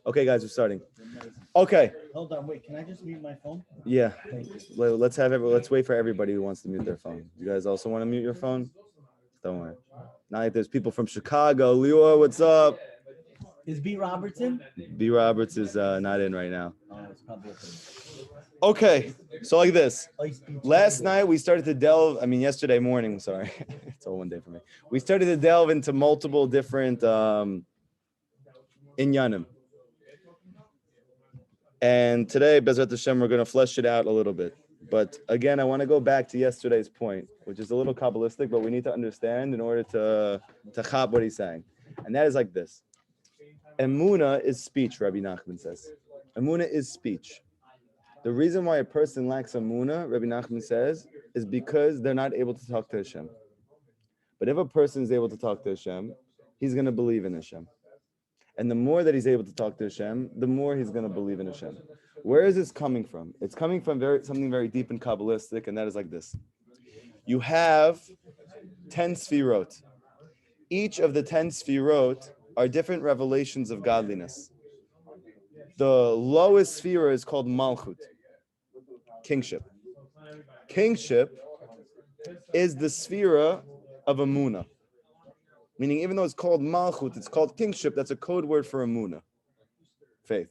Okay, guys, we're starting. Okay. Hold on, wait. Can I just mute my phone? Yeah. Let's wait for everybody who wants to mute their phone. You guys also want to mute your phone? Don't worry. Not like there's people from Chicago. Leo, what's up? Is B. Robertson? B. Roberts is not in right now. Oh, it's probably Okay. So like this. Last night we started to delve. Yesterday morning. Sorry, it's all one day for me. We started to delve into multiple different inyanim. And today, Bezrat Hashem, we're going to flesh it out a little bit. But again, I want to go back to yesterday's point, which is a little Kabbalistic, but we need to understand in order to chap what he's saying. And that is like this. Emunah is speech, Rabbi Nachman says. Emunah is speech. The reason why a person lacks emunah, Rabbi Nachman says, is because they're not able to talk to Hashem. But if a person is able to talk to Hashem, he's going to believe in Hashem. And the more that he's able to talk to Hashem, the more he's going to believe in Hashem. Where is this coming from? It's coming from something very deep and Kabbalistic, and that is like this. You have 10 sfirot. Each of the 10 sfirot are different revelations of godliness. The lowest sphera is called Malchut, kingship. Kingship is the sphera of Emunah. Meaning, even though it's called Malchut, it's called kingship, that's a code word for Emunah, faith,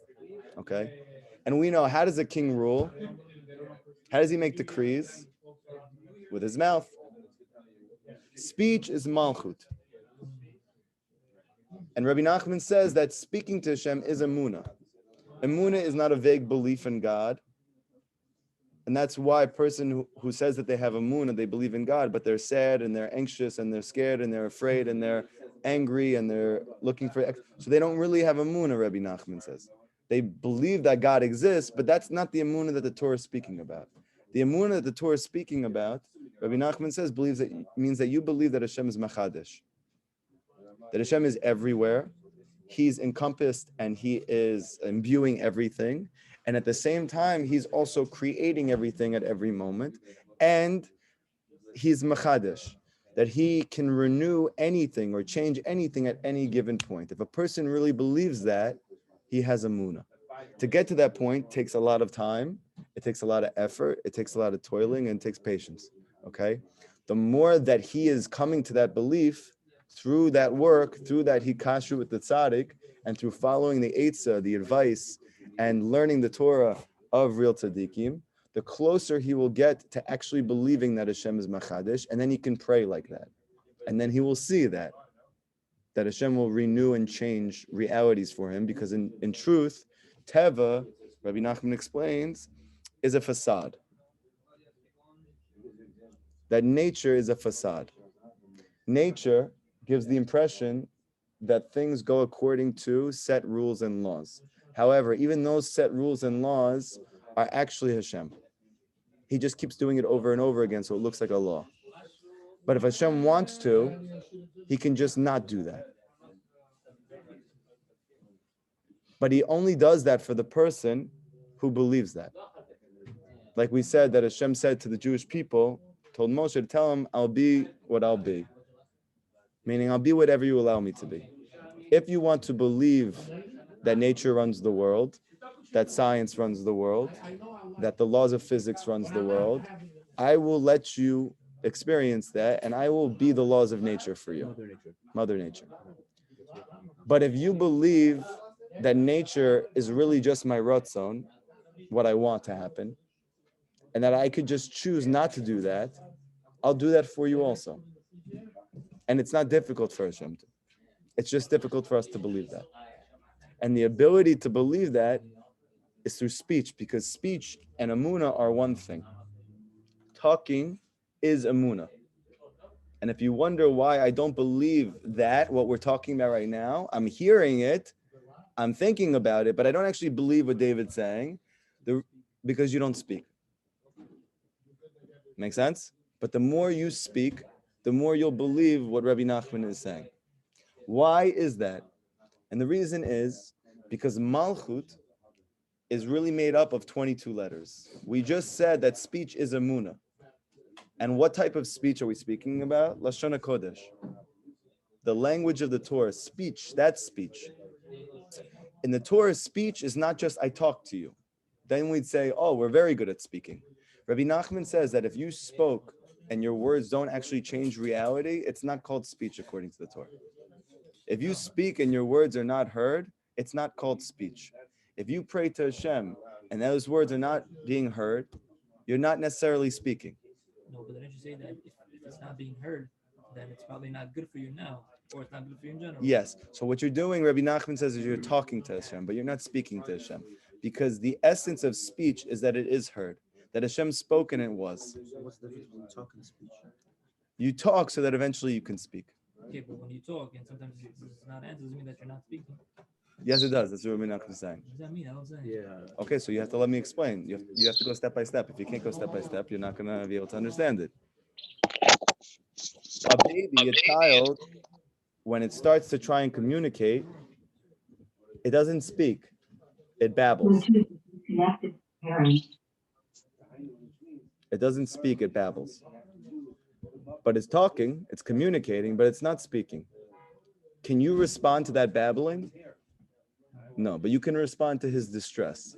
okay? And we know, how does a king rule? How does he make decrees? With his mouth. Speech is Malchut. And Rabbi Nachman says that speaking to Hashem is Emunah. Emunah is not a vague belief in God. And that's why a person who says that they have emunah, they believe in God, but they're sad and they're anxious and they're scared and they're afraid and they're angry and they're looking for... So they don't really have emunah, Rabbi Nachman says. They believe that God exists, but that's not the emunah that the Torah is speaking about. The emunah that the Torah is speaking about, Rabbi Nachman says, means that you believe that Hashem is Machadesh. That Hashem is everywhere. He's encompassed and he is imbuing everything. And at the same time, he's also creating everything at every moment. And he's Machadesh, that he can renew anything or change anything at any given point. If a person really believes that, he has emunah. To get to that point takes a lot of time. It takes a lot of effort. It takes a lot of toiling and it takes patience. Okay? The more that he is coming to that belief through that work, through that hikashu with the tzaddik, and through following the eitzah, the advice, and learning the Torah of real tzaddikim, the closer he will get to actually believing that Hashem is Machadesh, and then he can pray like that. And then he will see that Hashem will renew and change realities for him, because in truth, Teva, Rabbi Nachman explains, is a facade. That nature is a facade. Nature gives the impression that things go according to set rules and laws. However, even those set rules and laws are actually Hashem. He just keeps doing it over and over again, so it looks like a law. But if Hashem wants to, he can just not do that. But he only does that for the person who believes that. Like we said, that Hashem said to the Jewish people, told Moshe to tell him, I'll be what I'll be. Meaning, I'll be whatever you allow me to be. If you want to believe that nature runs the world, that science runs the world, that the laws of physics runs the world, I will let you experience that, and I will be the laws of nature for you. Mother Nature. But if you believe that nature is really just my ratzon, what I want to happen, and that I could just choose not to do that, I'll do that for you also. And it's not difficult for Hashem to. It's just difficult for us to believe that. And the ability to believe that is through speech, because speech and emunah are one thing. Talking is emunah. And if you wonder why I don't believe that, what we're talking about right now, I'm hearing it, I'm thinking about it, but I don't actually believe what David's saying, because you don't speak. Make sense? But the more you speak, the more you'll believe what Rabbi Nachman is saying. Why is that? And the reason is because Malchut is really made up of 22 letters. We just said that speech is emunah. And what type of speech are we speaking about? Lashon HaKodesh. The language of the Torah, speech, that's speech. In the Torah, speech is not just I talk to you. Then we'd say, oh, we're very good at speaking. Rabbi Nachman says that if you spoke and your words don't actually change reality, it's not called speech according to the Torah. If you speak and your words are not heard, it's not called speech. If you pray to Hashem and those words are not being heard, you're not necessarily speaking. No, but didn't you say that if it's not being heard, then it's probably not good for you now, or it's not good for you in general? Yes. So what you're doing, Rabbi Nachman says, is you're talking to Hashem, but you're not speaking to Hashem. Because the essence of speech is that it is heard. That Hashem spoke and it was. So what's the difference between talk and speech? You talk so that eventually you can speak. Okay, but when you talk and sometimes it's not answered, doesn't mean that you're not speaking. Yes, it does. That's what Rabbi Nachman is saying. What does that mean? I don't say. Yeah. Okay, so you have to let me explain. You have to go step by step. If you can't go step by step, you're not going to be able to understand it. A baby, a child, when it starts to try and communicate, it doesn't speak. It babbles. It doesn't speak, it babbles. But it's talking, it's communicating, but it's not speaking. Can you respond to that babbling? No, but you can respond to his distress.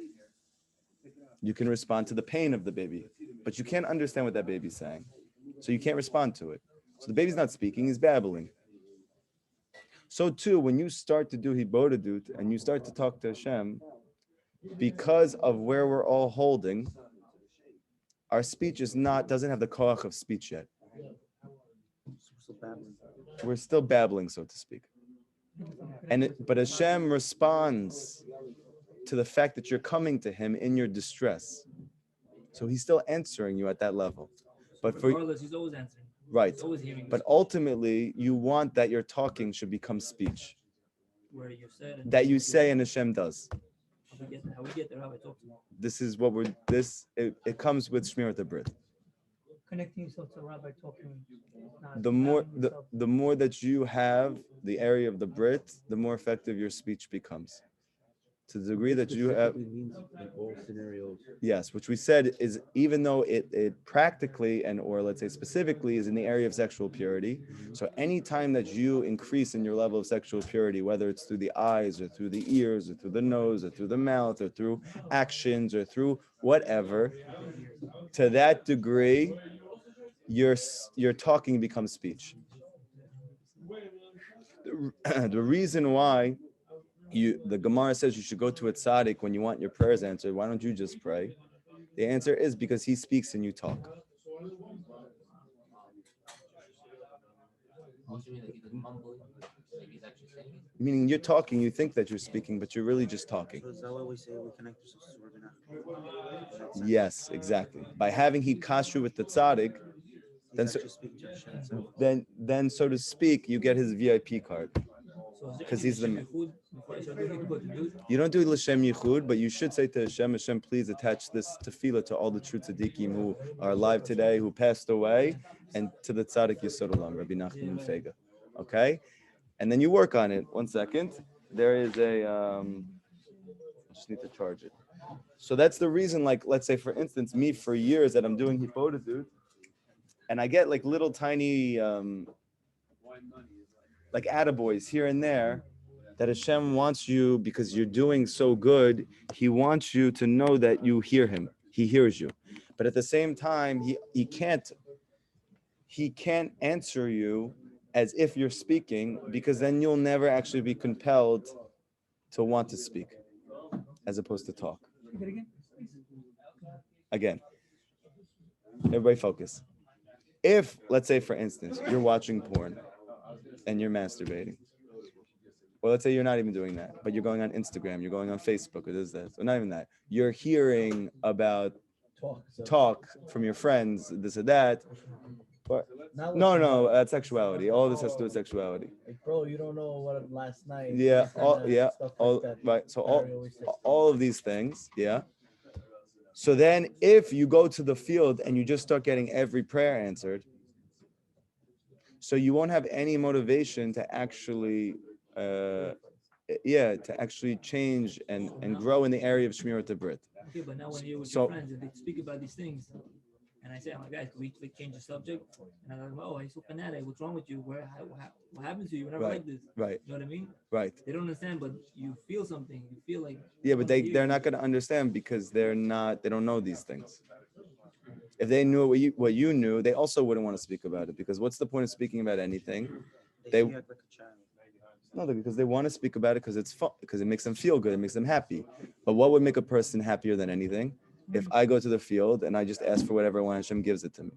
You can respond to the pain of the baby, but you can't understand what that baby's saying. So you can't respond to it. So the baby's not speaking, he's babbling. So too, when you start to do hibodedut and you start to talk to Hashem, because of where we're all holding, our speech doesn't have the koach of speech yet. We're still babbling, so to speak. But Hashem responds to the fact that you're coming to him in your distress. So he's still answering you at that level. But regardless, he's always answering. Right. He's always hearing. But ultimately, you want that your talking should become speech. Where you said that you say and Hashem does. How we get there, how I talk to you. This is what it comes with Shmirat HaBrit. Connecting yourself to Rabbi talking. The more that you have the area of the Brit, the more effective your speech becomes. To the degree that you have, means in all scenarios. yes, which we said is even though it practically or let's say specifically is in the area of sexual purity. So anytime that you increase in your level of sexual purity, whether it's through the eyes or through the ears or through the nose or through the mouth or through actions or through whatever, to that degree, your talking becomes speech. The reason why the Gemara says you should go to a tzaddik when you want your prayers answered. Why don't you just pray? The answer is because he speaks and you talk. Meaning you're talking, you think that you're speaking, but you're really just talking. So is that why we say we connect ourselves to Rabbi Nachman? Yes, exactly. By having he kashrut with the tzaddik, then so to speak, you get his VIP card. Because he's the man. You don't do L'Shem Yichud, but you should say to Hashem, please attach this tefillah to all the true tzaddikim who are alive today, who passed away, and to the tzaddik Yisod Olam, Rabbi Nachman and Fega. Okay? And then you work on it. 1 second. There is I just need to charge it. So that's the reason, like, let's say, for instance, me for years that I'm doing hibodedut, and I get like little tiny like attaboys here and there that Hashem wants you, because you're doing so good, he wants you to know that you hear him. He hears you. But at the same time, he can't answer you as if you're speaking, because then you'll never actually be compelled to want to speak as opposed to talk. Again, everybody focus. If, let's say, for instance, you're watching porn and you're masturbating, or let's say you're not even doing that, but you're going on Instagram, you're going on Facebook, or this, or not even that. You're hearing about talk from your friends, this or that. But no, that's sexuality. All this has to do with sexuality. Like, bro, you don't know what last night. Yeah, Like right. So all of these things, yeah. So then if you go to the field and you just start getting every prayer answered, so you won't have any motivation to actually, change and grow in the area of Shmirat HaBrit. Okay, but now when you're with your friends and they speak about these things, And I say, "Oh my guys, can we like, change the subject?" And I'm like, "Oh, he's so fanatic. What's wrong with you? What happened to you? Whenever Right. like this, Right. you know what I mean? Right. They don't understand, but you feel something. You feel like Yeah, but wanna hear they're you. not going to understand because they don't know these things. If they knew what you knew, they also wouldn't want to speak about it, because what's the point of speaking about anything? They They- act like a child. No, because they want to speak about it because it's fun, because it makes them feel good, it makes them happy. But what would make a person happier than anything? If I go to the field and I just ask for whatever I want, Hashem gives it to me.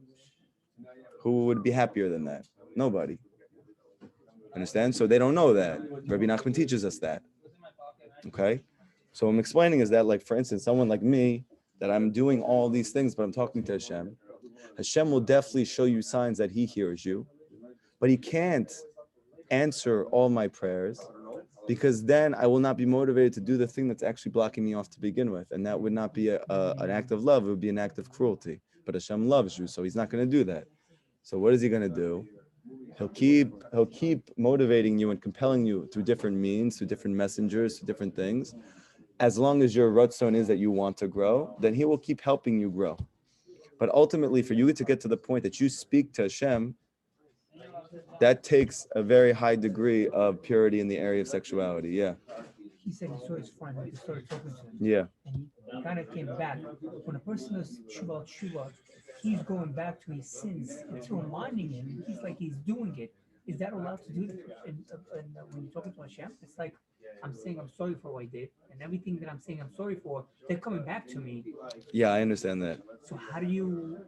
Who would be happier than that? Nobody. Understand? So they don't know that. Rabbi Nachman teaches us that. Okay? So what I'm explaining is that, like, for instance, someone like me, that I'm doing all these things, but I'm talking to Hashem. Hashem will definitely show you signs that he hears you, but he can't answer all my prayers, because then I will not be motivated to do the thing that's actually blocking me off to begin with. And that would not be an act of love, it would be an act of cruelty. But Hashem loves you, so he's not going to do that. So what is he going to do? He'll keep motivating you and compelling you through different means, through different messengers, through different things. As long as your ratzon is that you want to grow, then he will keep helping you grow. But ultimately, for you to get to the point that you speak to Hashem, that takes a very high degree of purity in the area of sexuality. Yeah. He said he saw his friend and he started talking to him. Yeah. And he kind of came back. When a person does tshuva, he's going back to his sins. It's reminding him. He's like he's doing it. Is that allowed to do when you're talking to Hashem? It's like I'm saying I'm sorry for what I did, and everything that I'm saying I'm sorry for, they're coming back to me. Yeah, I understand that. So how do you?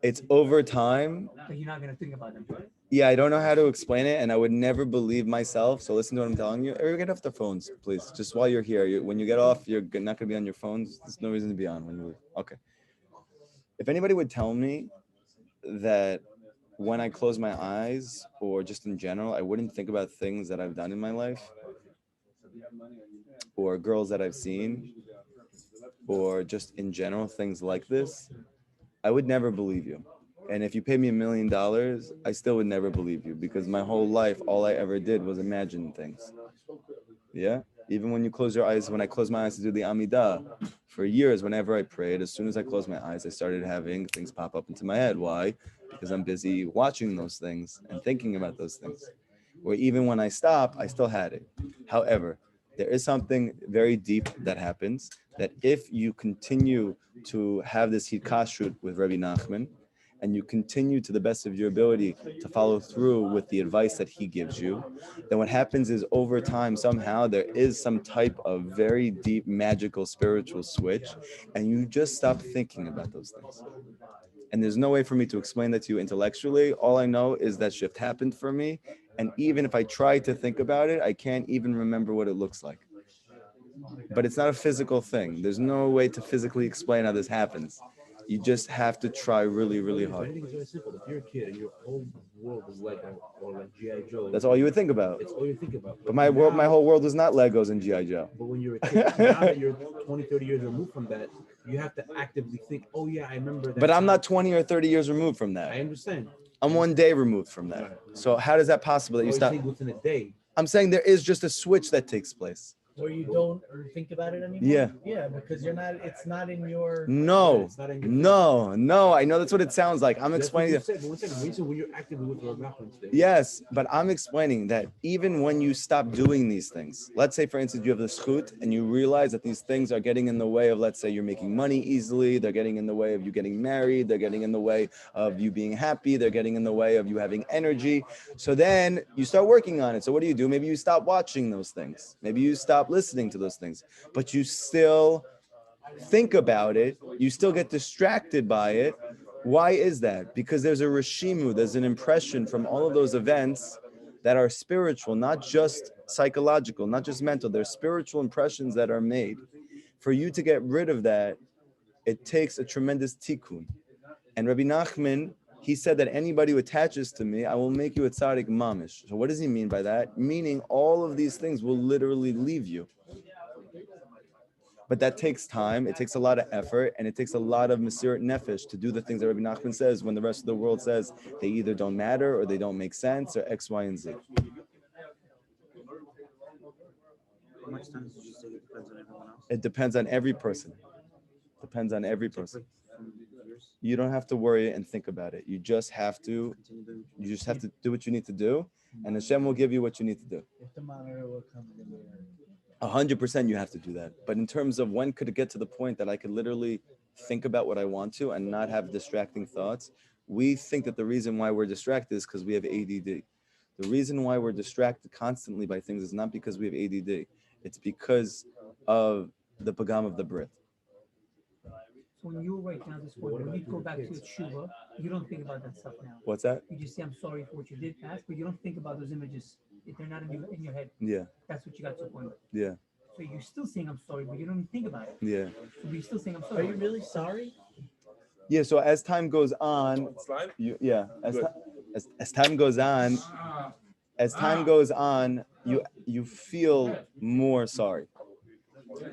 It's over time. But you're not gonna think about them. Yeah, I don't know how to explain it, and I would never believe myself. So listen to what I'm telling you. Everyone get off their phones, please. Just while you're here. When you get off, you're not going to be on your phones. There's no reason to be on when you leave. Okay. If anybody would tell me that when I close my eyes, or just in general, I wouldn't think about things that I've done in my life, or girls that I've seen, or just in general, things like this, I would never believe you. And if you paid me $1 million, I still would never believe you, because my whole life, all I ever did was imagine things. Yeah? Even when you close your eyes, when I closed my eyes to do the Amidah, for years, whenever I prayed, as soon as I closed my eyes, I started having things pop up into my head. Why? Because I'm busy watching those things and thinking about those things. Or even when I stop, I still had it. However, there is something very deep that happens, that if you continue to have this hikashrut with Rabbi Nachman, and you continue to the best of your ability to follow through with the advice that he gives you, then what happens is over time, somehow there is some type of very deep, magical, spiritual switch, and you just stop thinking about those things. And there's no way for me to explain that to you intellectually. All I know is that shift happened for me. And even if I try to think about it, I can't even remember what it looks like. But it's not a physical thing. There's no way to physically explain how this happens. You just have to try really, really hard. I think it's very simple. If you're a kid and your whole world is Lego or like G.I. Joe, That's all you would think about. it's all you think about. But my whole world was not Legos and G.I. Joe. But when you're a kid, now that you're 20, 30 years removed from that, you have to actively think, oh yeah, I remember that. But I'm time. not 20 or 30 years removed from I that. understand. I'm 1 day removed from that. So how is that possible that you stop? Within a day. I'm saying there is just a switch that takes place. Where you don't think about it anymore? Yeah. Yeah, because it's not in your. No, It's not in your no. I know that's what it sounds like. I'm explaining it. One second. When you're actively with your reference there. Yes, but I'm explaining that even when you stop doing these things, let's say, for instance, you have the schut and you realize that these things are getting in the way of, let's say, you're making money easily, they're getting in the way of you getting married, they're getting in the way of you being happy, they're getting in the way of you having energy. So then you start working on it. So what do? Maybe you stop watching those things. Maybe you stop listening to those things, but you still think about it. You still get distracted by it. Why is that? Because there's a reshimu, there's an impression from all of those events that are spiritual, not just psychological, not just mental. There's spiritual impressions that are made. For you to get rid of that, it takes a tremendous tikkun. And Rabbi Nachman, he said that anybody who attaches to me, I will make you a tzaddik mamish. So what does he mean by that? Meaning all of these things will literally leave you. But that takes time, it takes a lot of effort, and it takes a lot of mesirat nefesh to do the things that Rabbi Nachman says when the rest of the world says they either don't matter or they don't make sense or X, Y, and Z. How much time did you say it depends on everyone else? It depends on every person. Depends on every person. From you don't have to worry and think about it. You just have to do what you need to do, and Hashem will give you what you need to do. If the monitor will come in there. 100% you have to do that. But in terms of when could it get to the point that I could literally think about what I want to and not have distracting thoughts, we think that the reason why we're distracted is because we have ADD. The reason why we're distracted constantly by things is not because we have ADD. It's because of the pagam of the Brit. So when you write down this word, when you go back to your tshuva, you don't think about that stuff now. What's that? You just say, I'm sorry for what you did past, but you don't think about those images. If they're not in your head. Yeah. That's what you got to the point. Yeah. So you're still saying I'm sorry, but you don't even think about it. Yeah. So you're still saying I'm Are sorry. you really sorry? Yeah. So as time goes on, as time goes on, you feel more sorry.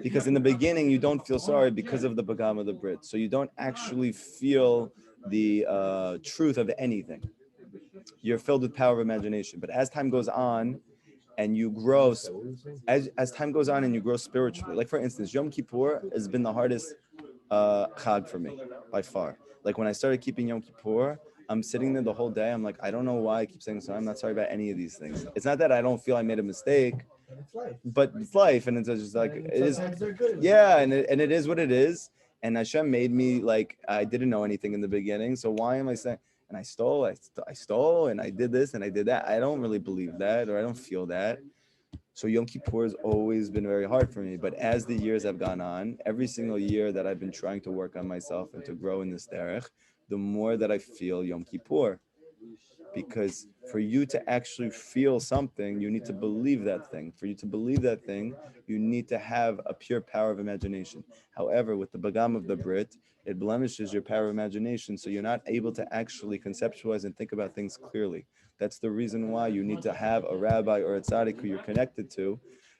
Because in the beginning, you don't feel sorry because of the Bagam of the Brit. So you don't actually feel the truth of anything. You're filled with power of imagination. But as time goes on and you grow, as time goes on and you grow spiritually, like for instance, Yom Kippur has been the hardest chag for me by far. Like when I started keeping Yom Kippur, I'm sitting there the whole day. I'm like, I don't know why I keep saying so. I'm not sorry about any of these things. It's not that I don't feel I made a mistake. It's life. But it's life, and it's just like it is. And it is what it is. And Hashem made me like I didn't know anything in the beginning. So why am I saying? And I stole, and I did this, and I did that. I don't really believe that, or I don't feel that. So Yom Kippur has always been very hard for me. But as the years have gone on, every single year that I've been trying to work on myself and to grow in this derech, the more that I feel Yom Kippur. Because for you to actually feel something, you need to believe that thing. For you to believe that thing, you need to have a pure power of imagination. However, with the Bagam of the Brit, it blemishes your power of imagination, so you're not able to actually conceptualize and think about things clearly. That's the reason why you need to have a rabbi or a tzaddik who you're connected to,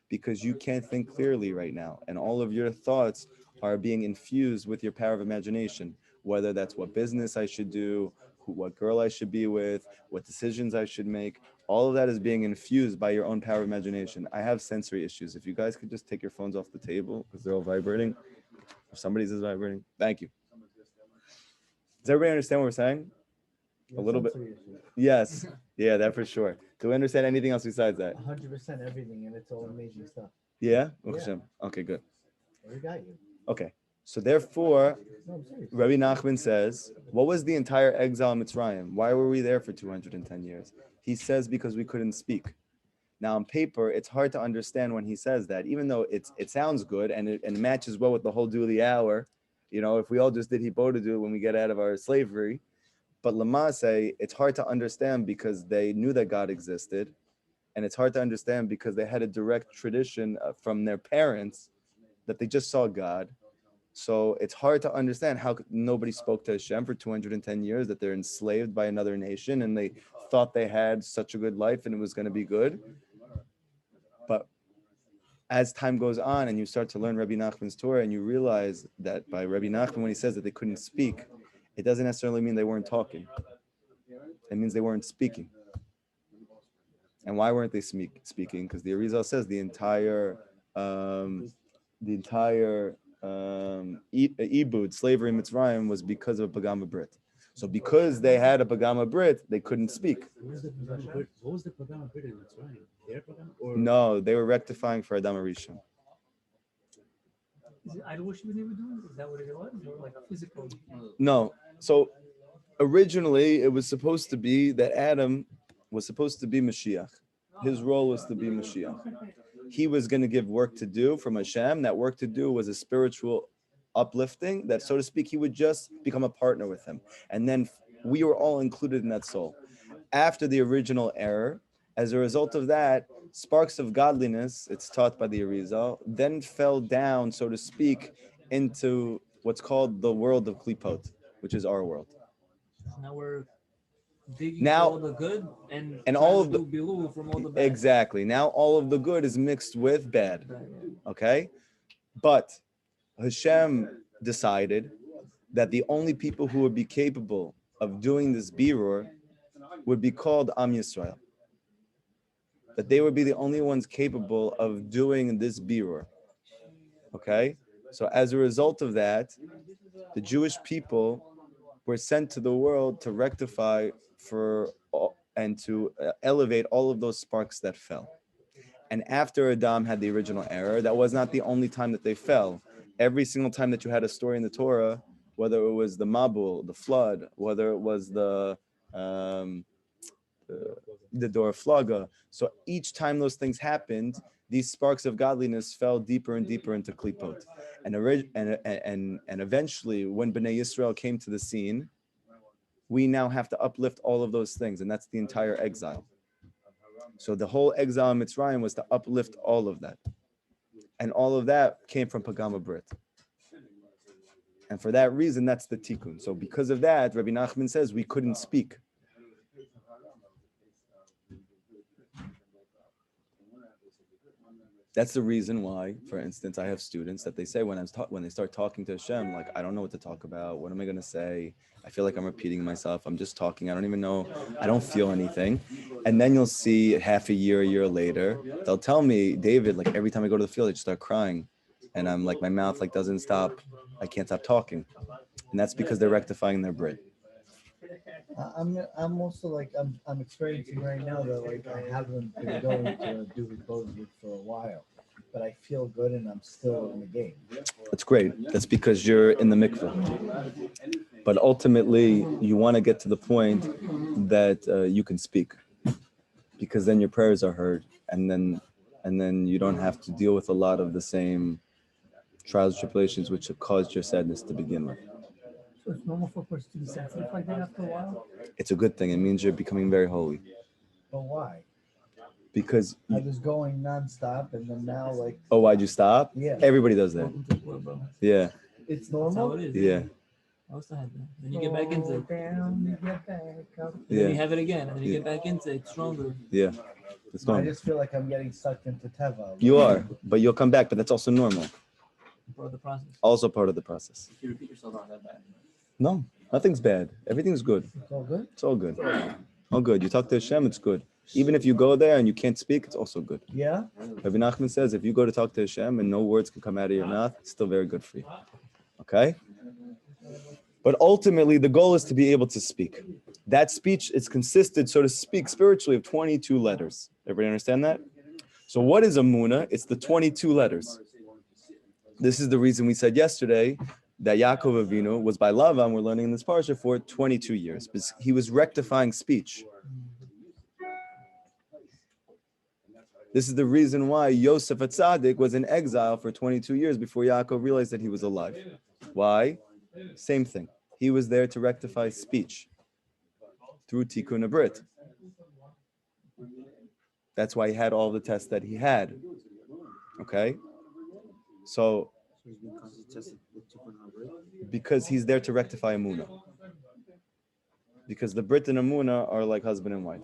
because you can't think clearly right now. And all of your thoughts are being infused with your power of imagination, whether that's what business I should do, what girl I should be with, what decisions I should make. All of that is being infused by your own power of imagination. I have sensory issues. If you guys could just take your phones off the table because they're all vibrating. If somebody's is vibrating, thank you. Does everybody understand what we're saying? A little bit. Yes. Yeah, that for sure. Do we understand anything else besides that? 100% everything, and it's all amazing stuff. Yeah? Yeah. Okay, good. We got you. Okay. So therefore, No, I'm serious. Rabbi Nachman says, what was the entire exile in Mitzrayim? Why were we there for 210 years? He says because we couldn't speak. Now on paper, it's hard to understand when he says that, even though it sounds good and it matches well with the whole do the hour. You know, if we all just did Hippo to do it when we get out of our slavery. But Lamase, it's hard to understand because they knew that God existed. And it's hard to understand because they had a direct tradition from their parents that they just saw God. So it's hard to understand how nobody spoke to Hashem for 210 years, that they're enslaved by another nation and they thought they had such a good life and it was going to be good. But as time goes on and you start to learn Rabbi Nachman's Torah and you realize that by Rabbi Nachman, when he says that they couldn't speak, it doesn't necessarily mean they weren't talking. It means they weren't speaking. And why weren't they speaking? Because the Arizal says the entire Ibud, slavery in Mitzrayim, was because of a Pagama Brit. So because they had a Pagama Brit, they couldn't speak. What was the Pagama Brit in Mitzrayim? Their Pagama? Or No, they were rectifying for Adam Rishon. Is it idol worship they were doing? Is that what it was? Or like physical? No. So originally it was supposed to be that Adam was supposed to be Mashiach. His role was to be Mashiach. He was going to give work to do from Hashem. That work to do was a spiritual uplifting, that, so to speak, he would just become a partner with him. And then we were all included in that soul. After the original error, as a result of that, sparks of godliness, it's taught by the Arizal, then fell down, so to speak, into what's called the world of Klipot, which is our world. Now we're digging Now- for all the good and all trying of to do bilul from all the bad. Exactly. Now all of the good is mixed with bad. Okay? But Hashem decided that the only people who would be capable of doing this birur would be called Am Yisrael. That they would be the only ones capable of doing this birur. Okay? So as a result of that, the Jewish people were sent to the world to rectify and to elevate all of those sparks that fell. And after Adam had the original error, that was not the only time that they fell. Every single time that you had a story in the Torah, whether it was the Mabul, the flood, whether it was the Dor Flaga. So each time those things happened, these sparks of godliness fell deeper and deeper into klipot. And eventually, when Bnei Yisrael came to the scene, we now have to uplift all of those things, and that's the entire exile. So the whole exile in Mitzrayim was to uplift all of that. And all of that came from Pagama Brit. And for that reason, that's the tikkun. So because of that, Rabbi Nachman says we couldn't speak. That's the reason why, for instance, I have students that they say when they start talking to Hashem, like, I don't know what to talk about. What am I going to say? I feel like I'm repeating myself. I'm just talking. I don't even know. I don't feel anything. And then you'll see half a year later, they'll tell me, David, like every time I go to the field, I just start crying. And I'm like, my mouth like doesn't stop. I can't stop talking. And that's because they're rectifying their Brit. I'm also like I'm experiencing right now that like I haven't been going to do Likutey for a while, but I feel good and I'm still in the game. That's great. That's because you're in the mikveh. But ultimately, you want to get to the point that you can speak, because then your prayers are heard, and then you don't have to deal with a lot of the same trials and tribulations which have caused your sadness to begin with. So it's normal for a person to be sensitive like that after a while? It's a good thing. It means you're becoming very holy. But why? Because I was going nonstop, and then now like. Oh, why'd you stop? Yeah. Everybody does that. Welcome to the world, bro. Yeah. It's That's how normal. it is. Yeah. I also had that. Then you get back into it. Down, you get back up. And then you have it again. And then you get back into it stronger. Yeah. It's I normal. just feel like I'm getting sucked into Teva. You are, but you'll come back. But that's also normal. Part of the process. Also part of the process. If you repeat yourself on that bad. No, nothing's bad. Everything's good. It's all good. It's all good. All good. You talk to Hashem, it's good. Even if you go there and you can't speak, it's also good. Yeah. Rabbi Nachman says if you go to talk to Hashem and no words can come out of your mouth, it's still very good for you. Okay? But ultimately, the goal is to be able to speak. That speech is consisted, so to speak, spiritually of 22 letters. Everybody understand that? So what is Amunah? It's the 22 letters. This is the reason we said yesterday that Yaakov Avinu was by Lavan, we're learning in this parsha, for 22 years. Because he was rectifying speech. This is the reason why Yosef HaTzadik was in exile for 22 years before Yaakov realized that he was alive. Why? Same thing. He was there to rectify speech through Tikkun Abrit. That's why he had all the tests that he had. Okay? So, he's being constantly tested with Tikkun Abrit. because he's there to rectify Amunah. Because the Brit and Amunah are like husband and wife.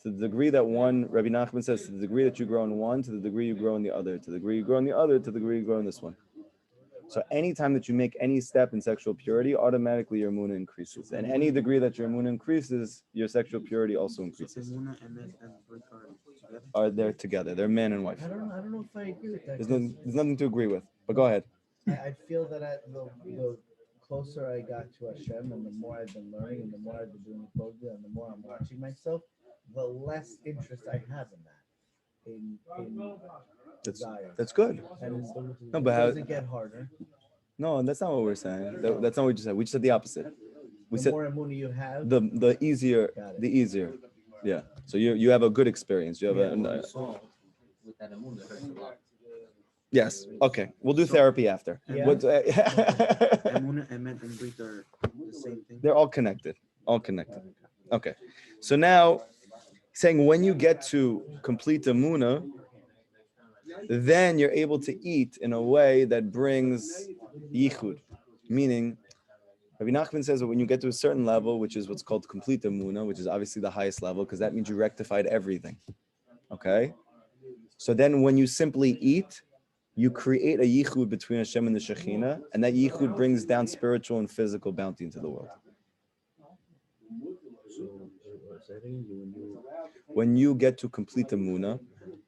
To the degree that one, Rabbi Nachman says, to the degree that you grow in one, to the degree you grow in the other, to the degree you grow in the other, to the degree you grow in this one. So anytime that you make any step in sexual purity, automatically your Amunah increases. And any degree that your Amunah increases, your sexual purity also increases. Emunah, Emet, and Brit together. Are there together. They're man and wife. I don't know if I agree with that. There's nothing to agree with. But go ahead. I feel that the closer I got to Hashem, and the more I've been learning, and the more I've been doing Likutey, and the more I'm watching myself, the less interest I have in that. In desire. That's good. And No, but how- does it get harder? No, that's not what we're saying. That's not what we just said. We just said the opposite. We The said more Amunah you have, the easier, Got it. the easier. Yeah. So you have a good experience. You have a With that Amunah, it hurts a lot. yes. Okay. We'll do therapy after. Yeah. What- Emunah, Emet, and Brit are the same thing. They're all connected. All connected. Okay. So now, saying when you get to complete Amunah, then you're able to eat in a way that brings yichud. Meaning, Rabbi Nachman says that when you get to a certain level, which is what's called complete Amunah, which is obviously the highest level, because that means you rectified everything. Okay? So then when you simply eat, you create a yichud between Hashem and the Shekhinah, and that yichud brings down spiritual and physical bounty into the world. When you get to complete Amunah,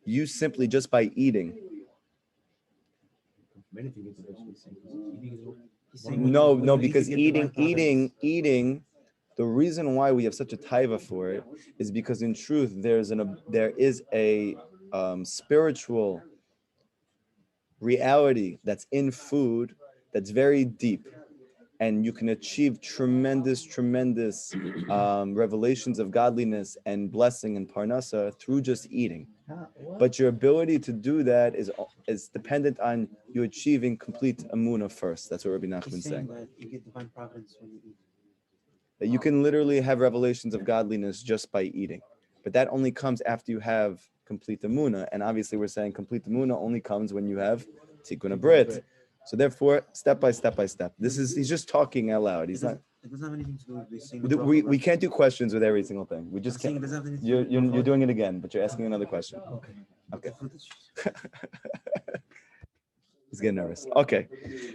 you simply just by eating, He's saying No, when no, you eat, because you get divine eating. The reason why we have such a taiva for it is because in truth there is a spiritual reality that's in food that's very deep, and you can achieve tremendous revelations of godliness and blessing and parnasa through just eating. But your ability to do that is dependent on you achieving complete amuna first. That's what Rabbi Nachman He's is saying. saying that you get divine providence when you eat. That you can literally have revelations of godliness just by eating. But that only comes after you have complete amuna. And obviously we're saying complete amuna only comes when you have tikkun brit. So therefore, step by step. He's just talking out loud. He's not. It doesn't have anything to do with saying We can't do questions with every single thing. We just can't. It doesn't have anything You're doing it again, but you're asking another question. Okay. He's getting nervous. Okay.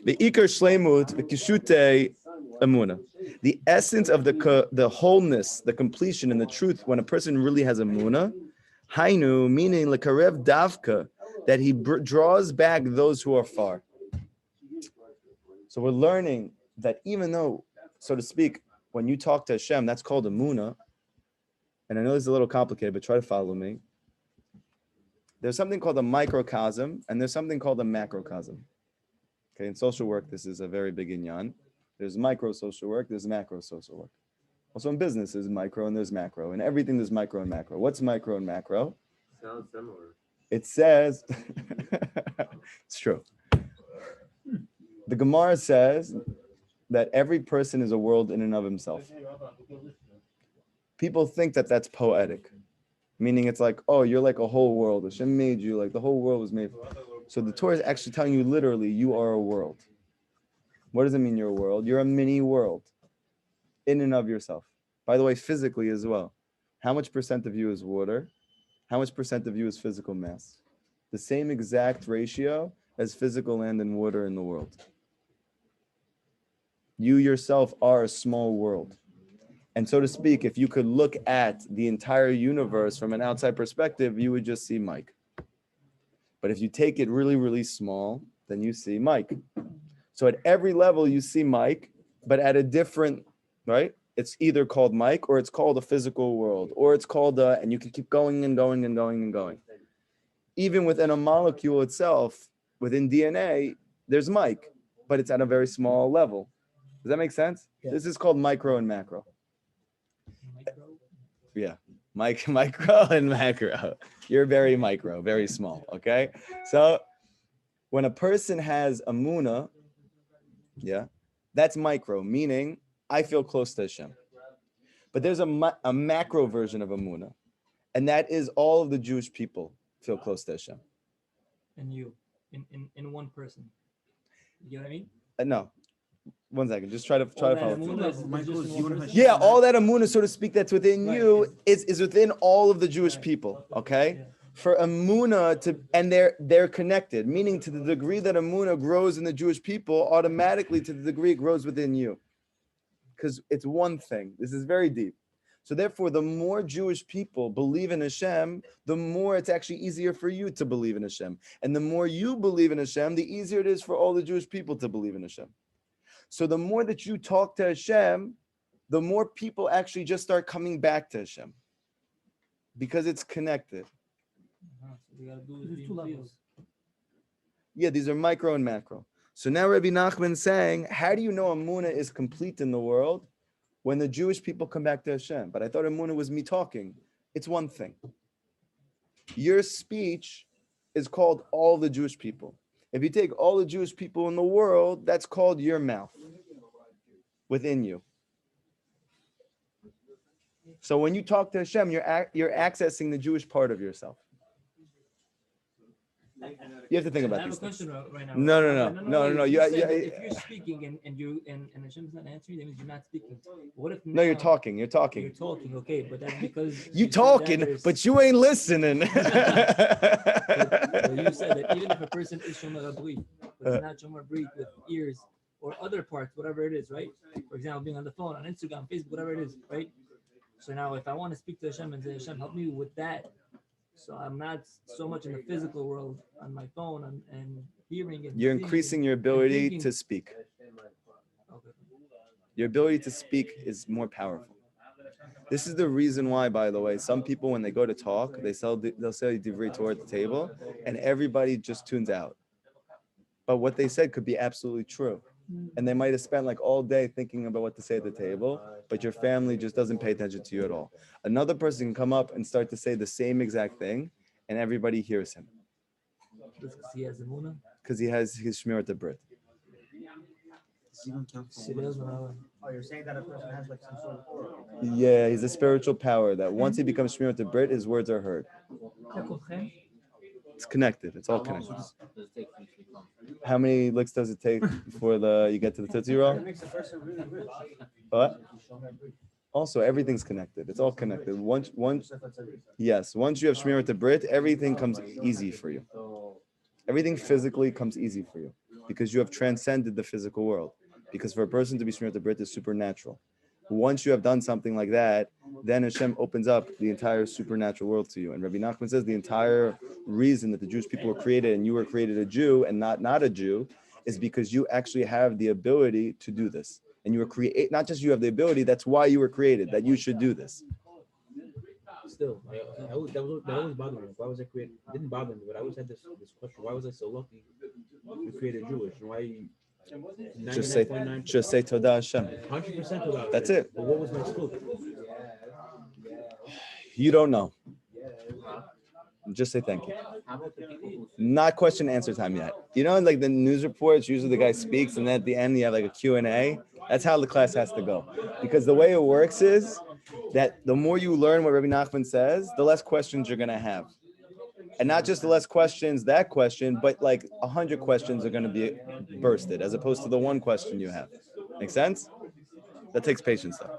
The ikar shleimut, the kishute amuna. The essence of the wholeness, the completion, and the truth when a person really has amuna, hainu, meaning lekarev davka, that he draws back those who are far. So we're learning that even though, so to speak, when you talk to Hashem, that's called amuna. And I know this is a little complicated, but try to follow me. There's something called a microcosm, and there's something called a macrocosm. Okay, in social work, this is a very big inyan. There's micro social work, there's macro social work. Also in business, there's micro and there's macro. In everything, there's micro and macro. What's micro and macro? Sounds similar. It says, it's true. The Gemara says that every person is a world in and of himself. People think that that's poetic, meaning it's like, oh, you're like a whole world. Hashem made you, like the whole world was made. So the Torah is actually telling you literally, you are a world. What does it mean you're a world? You're a mini world in and of yourself. By the way, physically as well. How much percent of you is water? How much percent of you is physical mass? The same exact ratio as physical land and water in the world. You yourself are a small world. And so to speak, if you could look at the entire universe from an outside perspective, you would just see Mike. But if you take it really, really small, then you see Mike. So at every level, you see Mike, but at a different, right? It's either called Mike or it's called a physical world, or it's called and you can keep going and going and going and going. Even within a molecule itself, within DNA, there's Mike, but it's at a very small level. Does that make sense? Yeah. This is called micro and macro. Yeah, micro and macro. You're very micro, very small, okay? So when a person has amuna, yeah, that's micro, meaning I feel close to Hashem. But there's a macro version of amuna, and that is all of the Jewish people feel close to Hashem. And you, in one person. You know what I mean? No. 1 second, just try to follow. Yeah, all that amuna, so to speak, that's within you is within all of the Jewish people. Okay, for amuna and they're connected, meaning to the degree that amuna grows in the Jewish people, automatically to the degree it grows within you, because it's one thing. This is very deep. So therefore, the more Jewish people believe in Hashem, the more it's actually easier for you to believe in Hashem, and the more you believe in Hashem, the easier it is for all the Jewish people to believe in Hashem. So the more that you talk to Hashem, the more people actually just start coming back to Hashem, because it's connected. There's 2 levels. Yeah, these are micro and macro. So now Rabbi Nachman is saying, how do you know Amunah is complete in the world when the Jewish people come back to Hashem? But I thought Amunah was me talking. It's one thing. Your speech is called all the Jewish people. If you take all the Jewish people in the world, that's called your mouth within you. So when you talk to Hashem, you're accessing the Jewish part of yourself. You have to think about these things. I have a question right now. No. You said that if you're speaking and Hashem's not answering, that means you're not speaking. What if no, you're talking. You're talking. You're talking, okay, but that's because you talking, but you ain't listening. But you said that even if a person is shomer abrit, but it's not shomer abrit with ears or other parts, whatever it is, right? For example, being on the phone, on Instagram, Facebook, whatever it is, right? So now, if I want to speak to Hashem and say, Hashem, help me with that. So I'm not so much in the physical world on my phone and hearing. And you're increasing your ability to speak. Your ability to speak is more powerful. This is the reason why, by the way, some people, when they go to talk, they'll say divrei Torah at the table, and everybody just tunes out. But what they said could be absolutely true. And they might have spent like all day thinking about what to say at the table, but your family just doesn't pay attention to you at all. Another person can come up and start to say the same exact thing, and everybody hears him. Because he has emunah. Because he has his shmirat brit. Oh, you're saying that a person has like some sort of aura. Yeah, he's a spiritual power that once he becomes shmirat brit, his words are heard. It's connected. It's all connected. How many licks does it take before you get to the Tootsie Roll? It makes a person really rich. What? Also, everything's connected. It's all connected. Once you have shmirat brit, everything comes easy for you. Everything physically comes easy for you because you have transcended the physical world. Because for a person to be shmirat brit is supernatural. Once you have done something like that, then Hashem opens up the entire supernatural world to you. And Rabbi Nachman says the entire reason that the Jewish people were created and you were created a Jew and not a Jew is because you actually have the ability to do this. And you were created, not just you have the ability, that's why you were created, that you should do this. Still, that always bothered me. Why was I created? It didn't bother me, but I always had this question. Why was I so lucky to be created Jewish? And why? Just say Todah Hashem. 100% Todah. That's it. But what was my scoop? You don't know. Just say thank you. Not question answer time yet. You know, like the news reports, usually the guy speaks and then at the end you have like a Q&A. That's how the class has to go. Because the way it works is that the more you learn what Rabbi Nachman says, the less questions you're going to have. And not just the less questions, that question, but like 100 questions are going to be bursted as opposed to the one question you have. Make sense? That takes patience though.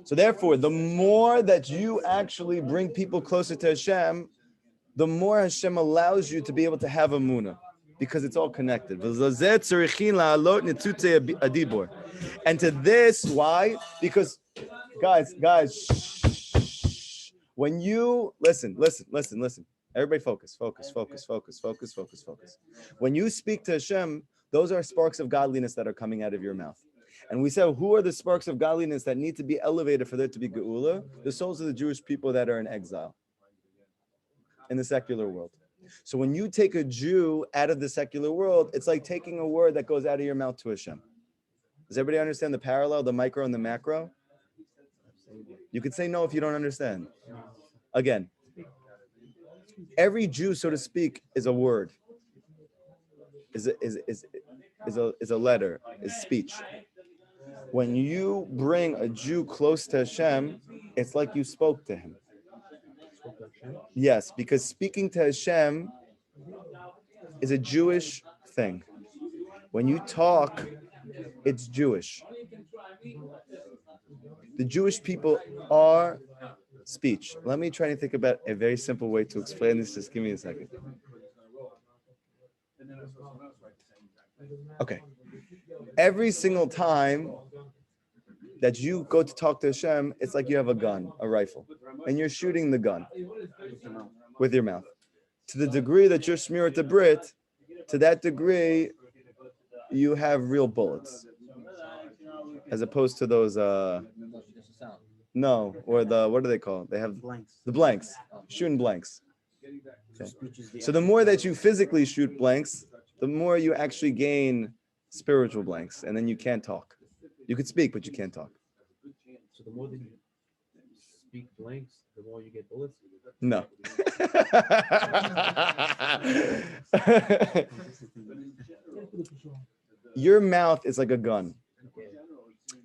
So therefore, the more that you actually bring people closer to Hashem, the more Hashem allows you to be able to have emunah, because it's all connected. And to this, why? Because, guys, when you listen. Everybody focus. When you speak to Hashem, those are sparks of godliness that are coming out of your mouth. And we said, who are the sparks of godliness that need to be elevated for there to be geula? The souls of the Jewish people that are in exile in the secular world. So when you take a Jew out of the secular world, it's like taking a word that goes out of your mouth to Hashem. Does everybody understand the parallel, the micro and the macro? You could say no if you don't understand. Again, every Jew, so to speak, is a word, is a letter, is speech. When you bring a Jew close to Hashem, it's like you spoke to him. Yes, because speaking to Hashem is a Jewish thing. When you talk, it's Jewish. The Jewish people are speech. Let me try to think about a very simple way to explain this. Just give me a second. Okay. Every single time that you go to talk to Hashem, it's like you have a gun, a rifle, and you're shooting the gun with your mouth. To the degree that you're shmirat brit, to that degree, you have real bullets, as opposed to those no, or the, what do they call it? They have the blanks, shooting blanks. Okay. So the more that you physically shoot blanks, the more you actually gain spiritual blanks, and then you can't talk. You could speak, but you can't talk. So the more that you speak blanks, the more you get bullets? No. Your mouth is like a gun.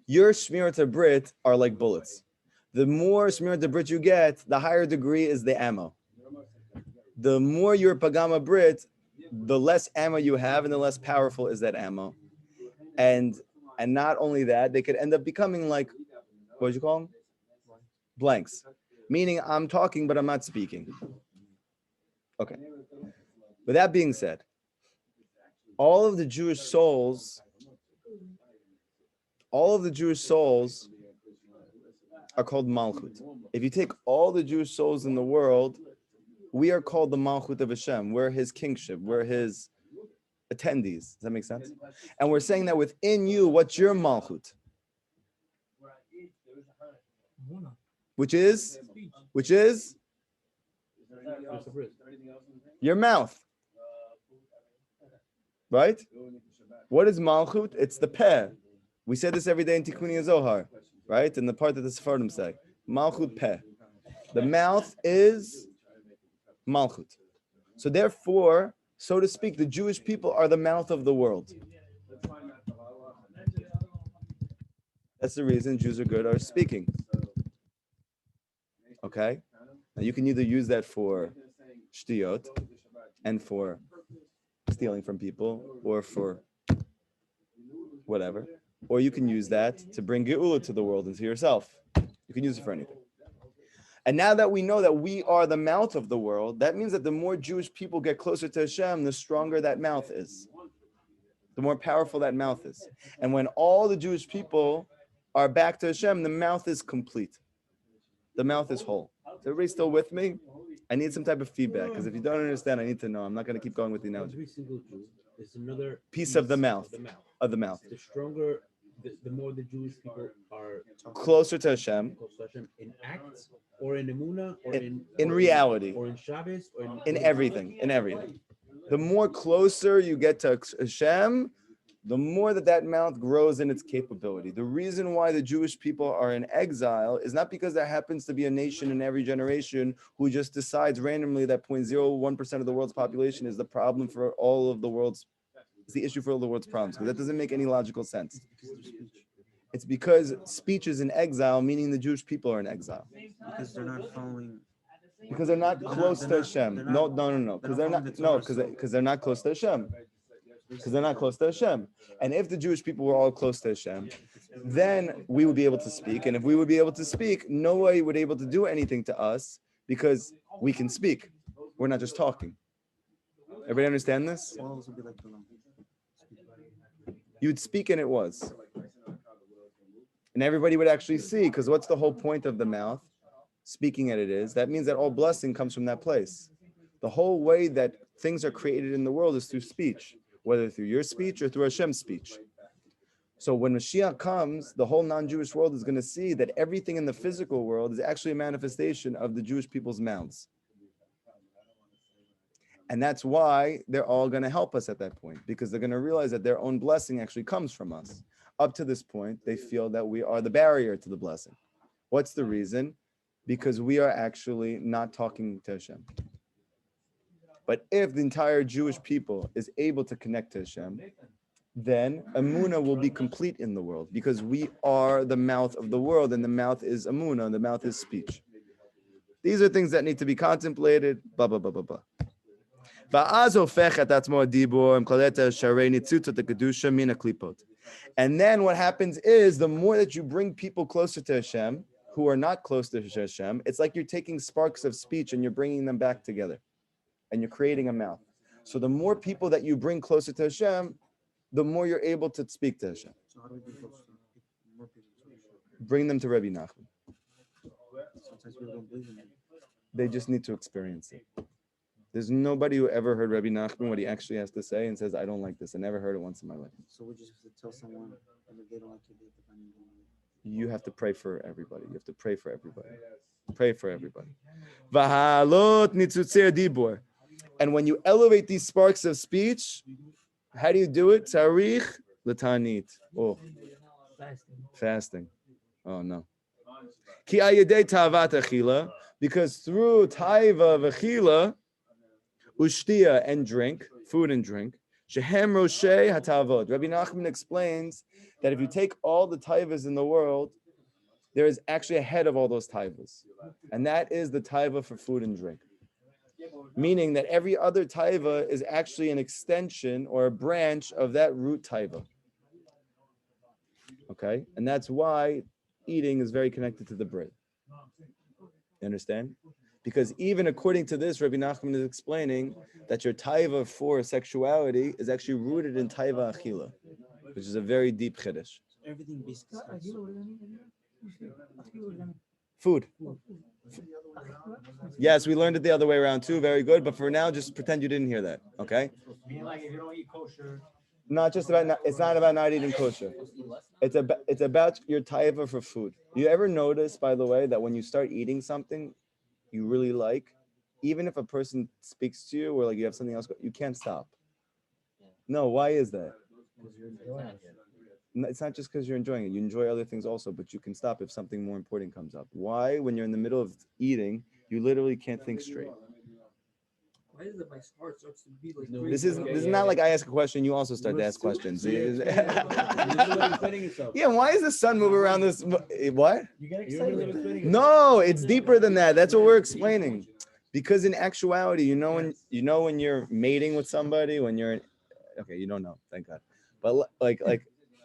Your shmirat brit are like bullets. The more shmirat brit you get, the higher degree is the ammo. The more you're pagama brit, the less ammo you have and the less powerful is that ammo. And not only that, they could end up becoming like, what did you call them? Blanks. Meaning I'm talking, but I'm not speaking. Okay. With that being said, all of the Jewish souls are called Malchut. If you take all the Jewish souls in the world, we are called the Malchut of Hashem. We're his kingship. We're his attendees. Does that make sense? And we're saying that within you, what's your Malchut? Muna. which is Speech. your mouth. Right? What is malchut? It's the peh. We say this every day in Tikkuni Zohar, right? In the part that the Sephardim say. Malchut peh. The mouth is malchut. So therefore, so to speak, the Jewish people are the mouth of the world. That's the reason Jews are good at speaking. Okay? Now you can either use that for shtiyot and for stealing from people or for whatever. Or you can use that to bring geula to the world and to yourself. You can use it for anything. And now that we know that we are the mouth of the world, that means that the more Jewish people get closer to Hashem, the stronger that mouth is. The more powerful that mouth is. And when all the Jewish people are back to Hashem, the mouth is complete. The mouth is whole. Is everybody still with me? I need some type of feedback, because if you don't understand, I need to know. I'm not going to keep going with the analogy. Every single Jew is another Piece of the mouth. Of the mouth. The stronger, the more the Jewish people are Closer to Hashem. close to Hashem in acts, or in Emunah, or in reality, or in Shabbos, or in everything, The more closer you get to Hashem, the more that mouth grows in its capability. The reason why the Jewish people are in exile is not because there happens to be a nation in every generation who just decides randomly that 0.01% of the world's population is the problem for all of the world's, it's the issue for all the world's problems, because that doesn't make any logical sense. It's because speech is in exile, meaning the Jewish people are in exile. Because they're not following. Because they're not close to Hashem. No. Because they're not. No, because they're not close to Hashem. Because they're not close to Hashem. And if the Jewish people were all close to Hashem, then we would be able to speak. And if we would be able to speak, nobody would be able to do anything to us because we can speak. We're not just talking. Everybody understand this? Walls would be like the You'd speak and it was. And everybody would actually see, because what's the whole point of the mouth? Speaking it is. That means that all blessing comes from that place. The whole way that things are created in the world is through speech, whether through your speech or through Hashem's speech. So when Mashiach comes, the whole non-Jewish world is going to see that everything in the physical world is actually a manifestation of the Jewish people's mouths. And that's why they're all going to help us at that point, because they're going to realize that their own blessing actually comes from us. Up to this point, they feel that we are the barrier to the blessing. What's the reason? Because we are actually not talking to Hashem. But if the entire Jewish people is able to connect to Hashem, then Emunah will be complete in the world, because we are the mouth of the world, and the mouth is Emunah, and the mouth is speech. These are things that need to be contemplated. Blah, blah, blah, blah, blah. And then what happens is, the more that you bring people closer to Hashem, who are not close to Hashem, it's like you're taking sparks of speech and you're bringing them back together, and you're creating a mouth. So the more people that you bring closer to Hashem, the more you're able to speak to Hashem. So how do we bring close to more people to Hashem? Bring them to Rabbi Nachman. Sometimes people don't believe in it. They just need to experience it. There's nobody who ever heard Rabbi Nachman, what he actually has to say, and says, I don't like this. I never heard it once in my life. So we just have to tell someone, and if they don't like it, they have to find a new one. You have to pray for everybody. You have to pray for everybody. Pray for everybody. And when you elevate these sparks of speech, how do you do it? Tarich l'tanit. Oh, fasting. Oh no. Ki ayedei tavat achila, because through taiva v'achila, ushtia and drink, food and drink, shehem roshei hatavot. Rabbi Nachman explains that if you take all the taivas in the world, there is actually a head of all those taivas, and that is the taiva for food and drink. Meaning that every other taiva is actually an extension or a branch of that root taiva. Okay? And that's why eating is very connected to the bread. You understand? Because even according to this, Rabbi Nachman is explaining that your taiva for sexuality is actually rooted in taiva achila, which is a very deep chiddush. Everything basically starts. Food. Yes, we learned it the other way around too. Very good. But for now, just pretend you didn't hear that. Okay? Meaning, like, if you don't eat kosher, Not just about. It's not about not eating kosher. It's about your taiva for food. You ever notice, by the way, that when you start eating something you really like, even if a person speaks to you or like you have something else, you can't stop. No, why is that? Because you're enjoying it. It's not just because you're enjoying it. You enjoy other things also, but you can stop if something more important comes up. Why, when you're in the middle of eating, you literally can't think straight? Why is it my heart starts to beat like No, This crazy? is not like I ask a question, you also start to ask questions. Yeah, why is the sun move around this? What? You get You remember excited. explaining it? No, it's deeper than that. That's what we're explaining. Because in actuality, when you're mating with somebody, when you're okay, you don't know, thank God. But like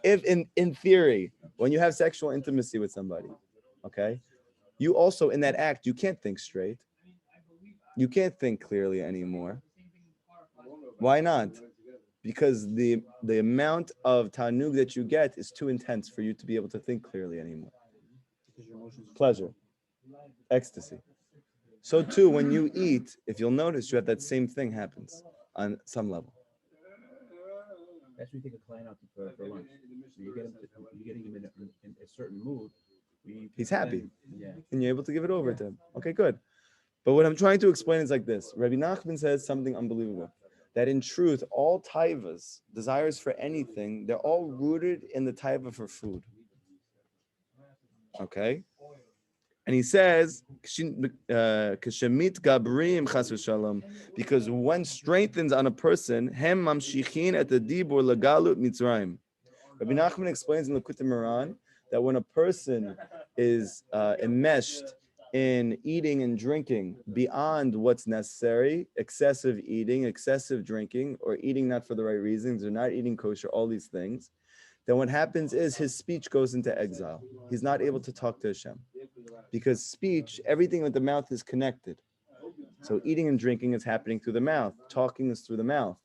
if in theory, when you have sexual intimacy with somebody, okay, you also in that act, you can't think straight. You can't think clearly anymore. Why not? Because the amount of tanug that you get is too intense for you to be able to think clearly anymore. Pleasure, ecstasy. So too, when you eat, if you'll notice, you have that same thing happens on some level. That's when you take a client out for lunch. So you're getting him in a certain mood. He's happy. Yeah. And you're able to give it over to him. Okay, good. But what I'm trying to explain is like this. Rabbi Nachman says something unbelievable. That in truth, all taivas, desires for anything, they're all rooted in the taiva for food. Okay? And he says, "Kshemit gabrim chas v'shalom," because when strengthens on a person, hem mamshichin et adibur legalut mitzrayim. Rabbi Nachman explains in Likutey Moran that when a person is enmeshed in eating and drinking beyond what's necessary, excessive eating, excessive drinking, or eating not for the right reasons, or not eating kosher, all these things, then what happens is his speech goes into exile. He's not able to talk to Hashem. Because speech, everything with the mouth is connected. So eating and drinking is happening through the mouth. Talking is through the mouth.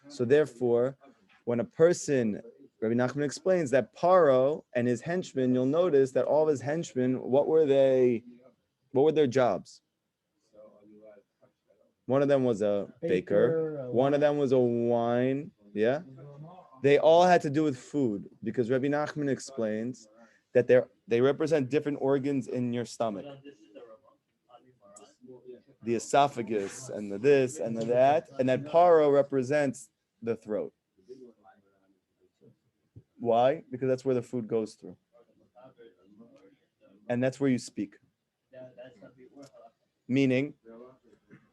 So therefore, when a person, Rabbi Nachman explains that Paro and his henchmen, you'll notice that all of his henchmen, what were their jobs? One of them was a baker. One of them was a wine. Yeah. They all had to do with food because Rabbi Nachman explains that they represent different organs in your stomach. The esophagus and the this and the that. And that Paro represents the throat. Why? Because that's where the food goes through. And that's where you speak. Meaning,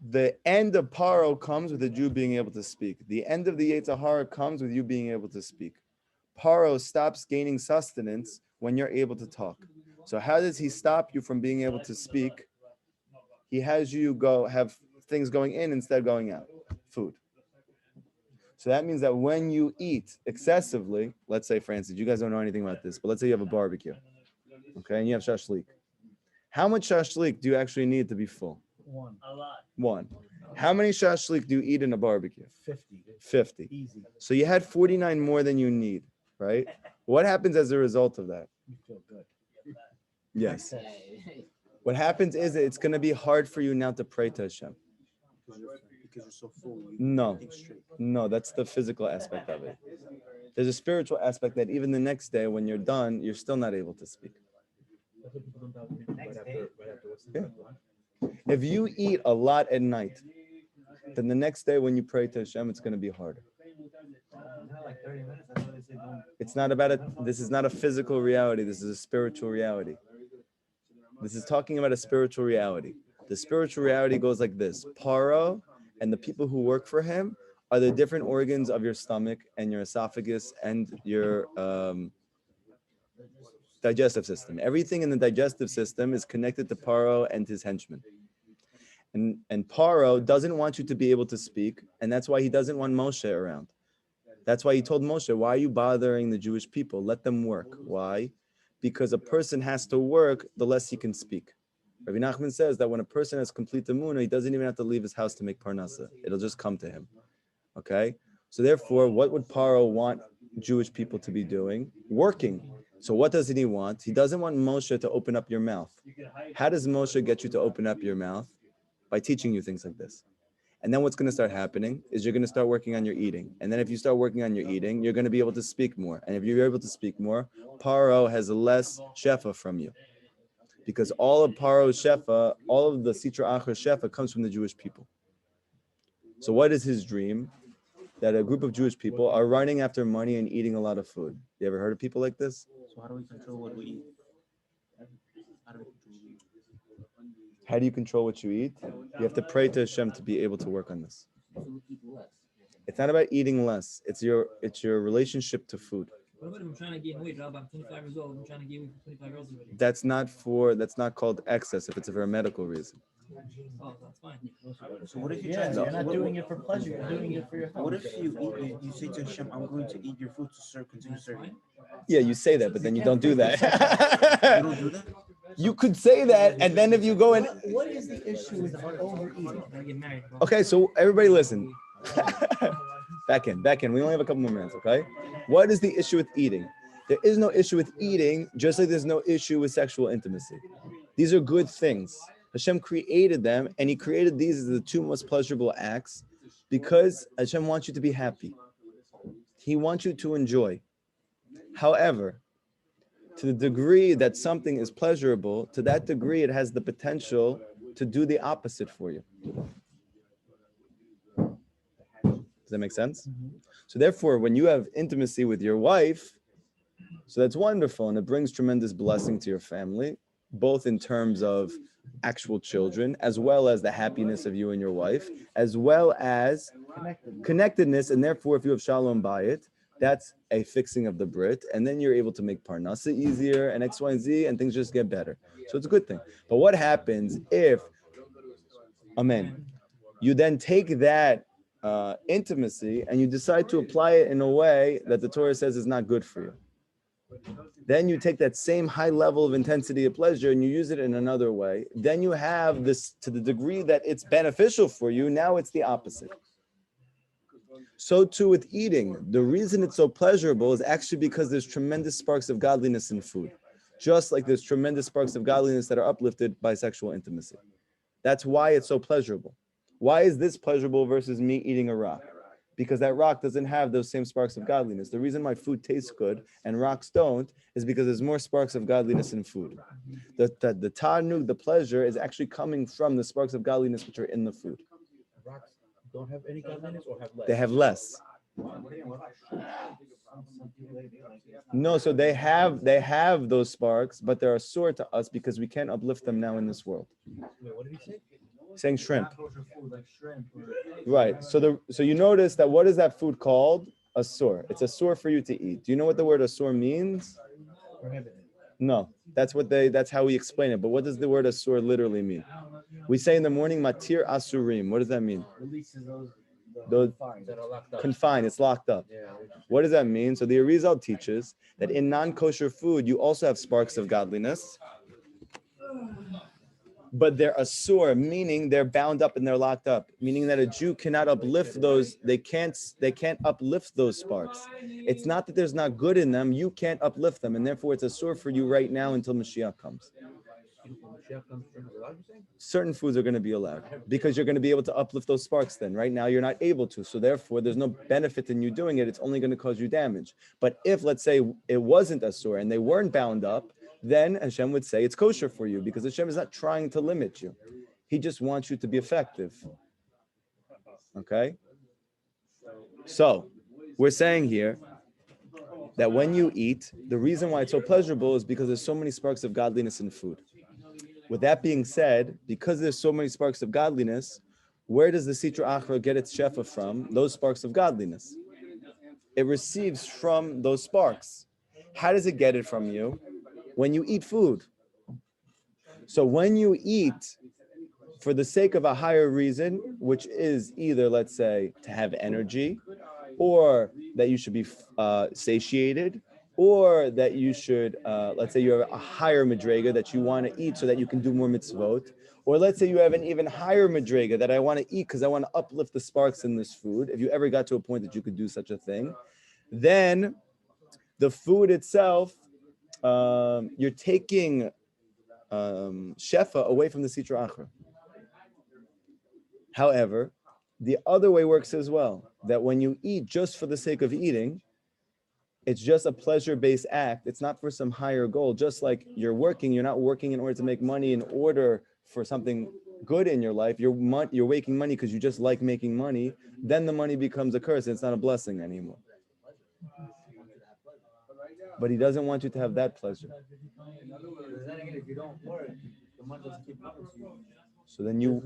the end of Paro comes with the Jew being able to speak. The end of the Yetzer Hara comes with you being able to speak. Paro stops gaining sustenance when you're able to talk. So how does he stop you from being able to speak? He has you have things going in instead of going out. Food. So that means that when you eat excessively, let's say, Francis, you guys don't know anything about this, but let's say you have a barbecue, okay, and you have shashlik. How much shashlik do you actually need to be full? One. A lot. One. How many shashlik do you eat in a barbecue? 50. 50. Easy. So you had 49 more than you need, right? What happens as a result of that? You feel good. Yes. What happens is it's going to be hard for you now to pray to Hashem. Because you're so full. No, that's the physical aspect of it. There's a spiritual aspect that even the next day when you're done, you're still not able to speak. That's what people don't do right after what's Yeah. If you eat a lot at night, then the next day when you pray to Hashem, it's going to be harder. It's not about it. This is not a physical reality. This is a spiritual reality. This is talking about a spiritual reality. The spiritual reality goes like this. Paro and the people who work for him are the different organs of your stomach and your esophagus and your digestive system. Everything in the digestive system is connected to Paro and his henchmen. And Paro doesn't want you to be able to speak, and that's why he doesn't want Moshe around. That's why he told Moshe, why are you bothering the Jewish people? Let them work. Why? Because a person has to work, the less he can speak. Rabbi Nachman says that when a person has complete emunah, he doesn't even have to leave his house to make parnasa. It'll just come to him. Okay? So therefore, what would Paro want Jewish people to be doing? Working. So what doesn't he want? He doesn't want Moshe to open up your mouth. How does Moshe get you to open up your mouth? By teaching you things like this. And then what's going to start happening is you're going to start working on your eating. And then if you start working on your eating, you're going to be able to speak more. And if you're able to speak more, Paro has less shefa from you. Because all of Paro's shefa, all of the Sitra Achra shefa comes from the Jewish people. So what is his dream? That a group of Jewish people are running after money and eating a lot of food. You ever heard of people like this? So how do we control what we eat? How do we control what we eat? How do you control what you eat? You have to pray to Hashem to be able to work on this. It's not about eating less. It's your relationship to food. What about if I'm trying to gain weight, Rabbi? I'm 25 years old. I'm trying to gain weight for 25 years already. That's not called excess if it's for a medical reason. Oh, that's fine. So what if you Yeah, try you're not doing it for pleasure. You're doing it for your health. What if you say to Hashem, I'm going to eat your food to serve, continue That's serving? fine. Yeah, you say that, but then you don't do You that. don't do that? You could say that, and then if you go in. What is the issue with overeating? I gotta get married, bro. Okay, so everybody listen. Back in. We only have a couple more minutes, okay? What is the issue with eating? There is no issue with eating, just like there's no issue with sexual intimacy. These are good things. Hashem created them, and He created these as the two most pleasurable acts because Hashem wants you to be happy. He wants you to enjoy. However, to the degree that something is pleasurable, to that degree it has the potential to do the opposite for you. Does that make sense? So therefore, when you have intimacy with your wife, so that's wonderful, and it brings tremendous blessing to your family, both in terms of actual children, as well as the happiness of you and your wife, as well as connectedness, and therefore, if you have shalom bayit, that's a fixing of the Brit, and then you're able to make parnasa easier, and X, Y, and Z, and things just get better. So it's a good thing. But what happens if, amen, you then take that intimacy and you decide to apply it in a way that the Torah says is not good for you? Then you take that same high level of intensity of pleasure and you use it in another way. Then you have this, to the degree that it's beneficial for you, now it's the opposite. So too with eating. The reason it's so pleasurable is actually because there's tremendous sparks of godliness in food. Just like there's tremendous sparks of godliness that are uplifted by sexual intimacy. That's why it's so pleasurable. Why is this pleasurable versus me eating a rock? Because that rock doesn't have those same sparks of godliness. The reason why food tastes good and rocks don't is because there's more sparks of godliness in food. The ta'anug, the pleasure, is actually coming from the sparks of godliness which are in the food. Rocks don't have any godliness or have less? They have less. No, so they have those sparks, but they're a sword to us because we can't uplift them now in this world. Wait, what did he say? Saying shrimp. Right. So you notice that what is that food called? A sore. It's a sore for you to eat. Do you know what the word asur means? No. That's how we explain it. But what does the word asur literally mean? We say in the morning matir asurim. What does that mean? Releases Those That are locked up. confined, it's locked up. Yeah. What does that mean? So the Arizal teaches that in non-kosher food, you also have sparks of godliness, but they're asur, meaning they're bound up and they're locked up, meaning that a Jew cannot uplift those, they can't uplift those sparks. It's not that there's not good in them, you can't uplift them, and therefore it's asur for you right now until Mashiach comes. Certain foods are going to be allowed because you're going to be able to uplift those sparks then. Right now, you're not able to. So therefore, there's no benefit in you doing it. It's only going to cause you damage. But if, let's say, it wasn't asur and they weren't bound up, then Hashem would say it's kosher for you because Hashem is not trying to limit you. He just wants you to be effective. Okay? So, we're saying here that when you eat, the reason why it's so pleasurable is because there's so many sparks of godliness in food. With that being said, because there's so many sparks of godliness, where does the Sitra Achra get its shefa from? Those sparks of godliness. It receives from those sparks. How does it get it from you? When you eat food. So when you eat for the sake of a higher reason, which is either, let's say, to have energy, or that you should be satiated, or that you should, let's say you have a higher madrega that you want to eat so that you can do more mitzvot, or let's say you have an even higher madrega that I want to eat because I want to uplift the sparks in this food. If you ever got to a point that you could do such a thing, then the food itself, you're taking shefa away from the Sitra Achra. However, The other way works as well, that when you eat just for the sake of eating, it's just a pleasure-based act. It's not for some higher goal. Just like you're working, you're not working in order to make money in order for something good in your life. You're making money because you just like making money. Then the money becomes a curse. And it's not a blessing anymore. But he doesn't want you to have that pleasure. If you don't work, the money doesn't keep coming to you. So then you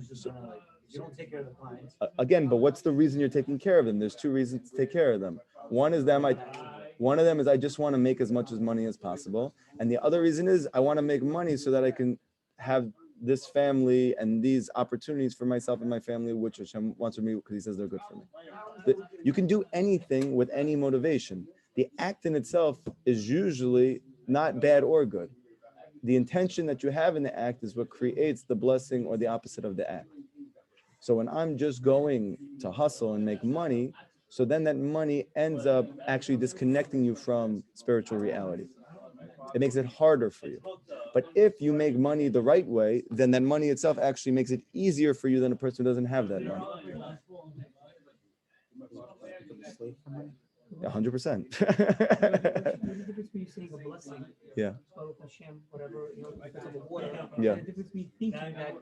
don't take care of the clients. Again, but what's the reason you're taking care of them? There's two reasons to take care of them. One of them is I just want to make as much money as possible, and the other reason is I want to make money so that I can have this family and these opportunities for myself and my family, which Hashem wants from me because He says they're good for me. You can do anything with any motivation. The act in itself is usually not bad or good. The intention that you have in the act is what creates the blessing or the opposite of the act. So when I'm just going to hustle and make money, so then that money ends up actually disconnecting you from spiritual reality. It makes it harder for you. But if you make money the right way, then that money itself actually makes it easier for you than a person who doesn't have that money. 100%. There's a difference between saying a blessing, Yeah. Baruch Hashem, whatever, because of the water. Yeah. And the difference between thinking that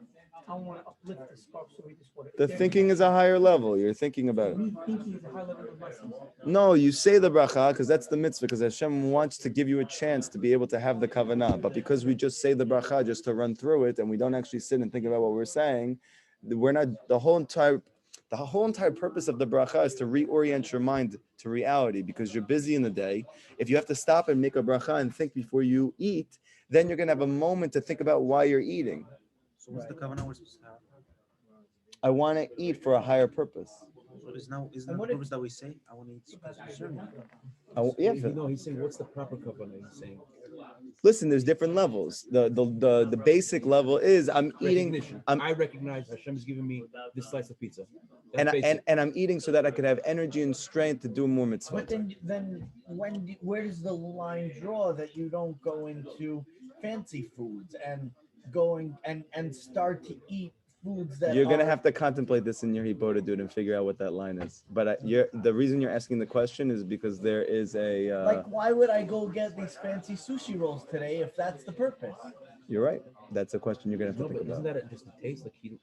I want to uplift the sparks to read this water. The thinking is a higher level. You're thinking about it. Me thinking is a high level of blessing. No, you say the bracha because that's the mitzvah, because Hashem wants to give you a chance to be able to have the kavanah. But because we just say the bracha just to run through it and we don't actually sit and think about what we're saying, we're not, the whole entire purpose of the bracha is to reorient your mind to reality, because you're busy in the day. If you have to stop and make a bracha and think before you eat, then you're going to have a moment to think about why you're eating. So what's the kavanah we're supposed to have? I want to eat for a higher purpose. So isn't the purpose that we say? I want to eat because you're serving. Yeah. No, he's saying what's the proper kavanah? He's saying. Listen, there's different levels. The basic level is I'm eating. I recognize Hashem is giving me this slice of pizza. And I'm eating so that I could have energy and strength to do more mitzvot. But then where does the line draw that you don't go into fancy foods and going and start to eat foods that You're gonna have to contemplate this in your hibbodah, dude, and figure out what that line is. But the reason you're asking the question is because there is a. Like, why would I go get these fancy sushi rolls today if that's the purpose? You're right. That's a question you're gonna have to think isn't about. that just a taste? Like he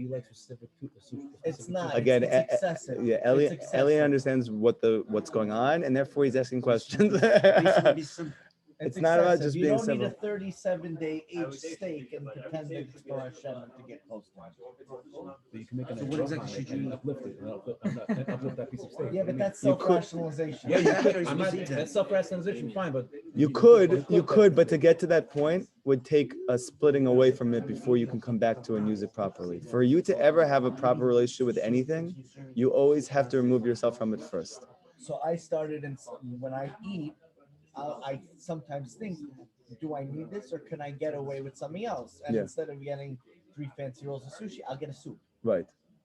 likes specific sushi. It's not. Again, it's excessive. Yeah, Elliot understands what's going on, and therefore he's asking questions. It's not about just you being don't simple. need a 37-day aged steak and pretend that it's for Hashem to get close to Him. So you can make an So what exactly should you uplift it? Uplift that piece of steak. Yeah, but that's self-rationalization. Yeah, that's self-rationalization, fine, but You could, but to get to that point would take a splitting away from it before you can come back to and use it properly. For you to ever have a proper relationship with anything, you always have to remove yourself from it first. So I started, and when I eat, I sometimes think, do I need this or can I get away with something else? And instead of getting 3 fancy rolls of sushi, I'll get a soup. Right.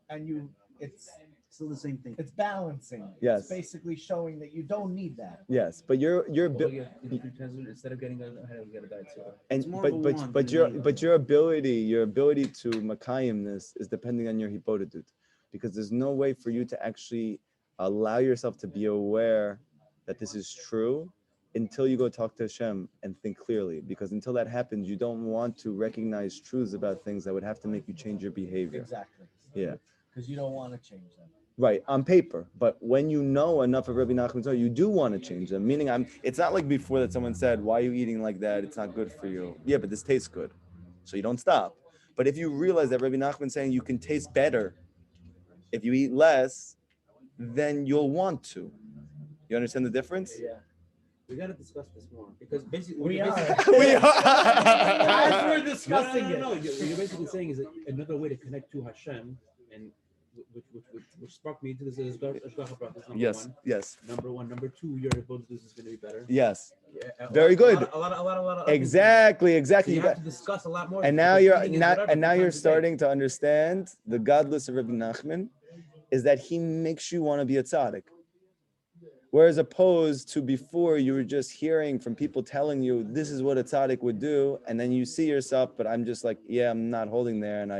And it's still the same thing. It's balancing. Yes. It's basically showing that you don't need that. Yes, but you're instead of getting a diet soda. And but your ability to makayim this is depending on your hibbodah, because there's no way for you to actually allow yourself to be aware that this is true until you go talk to Hashem and think clearly, because until that happens, you don't want to recognize truths about things that would have to make you change your behavior. Exactly. Yeah. Because you don't want to change them. Right, on paper. But when you know enough of Rabbi Nachman, you do want to change them. Meaning, it's not like before that someone said, why are you eating like that? It's not good for you. Yeah, but this tastes good. So you don't stop. But if you realize that Rabbi Nachman saying you can taste better if you eat less, then you'll want to. You understand the difference? Yeah. We got to discuss this more, because basically we are. As we're discussing it. No. What you're basically saying is that another way to connect to Hashem, and which sparked me into this is Hashgacha practice. Yes. Number one. Number two, your ability is going to be better. Yes. Yeah, Very good. A lot. Exactly. So you have to discuss a lot more. And now you're starting to understand the godless of Rabbi Nachman is that he makes you want to be a tzaddik. Whereas opposed to before, you were just hearing from people telling you this is what a tzaddik would do, and then you see yourself, but I'm just like, yeah, I'm not holding there, and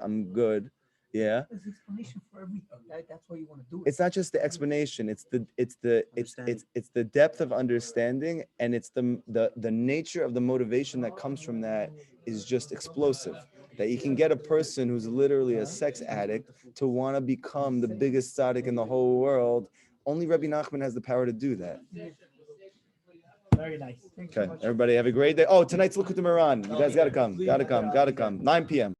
I'm good. Yeah. There's an explanation for everything. That's why you want to do it. It's not just the explanation, it's the depth of understanding, and it's the nature of the motivation that comes from that is just explosive. That you can get a person who's literally a sex addict to want to become the biggest tzaddik in the whole world. Only Rabbi Nachman has the power to do that. Very nice. Thank you Okay, so much. everybody have a great day. Oh, tonight's Likutey Moran. You guys gotta come. 9 p.m.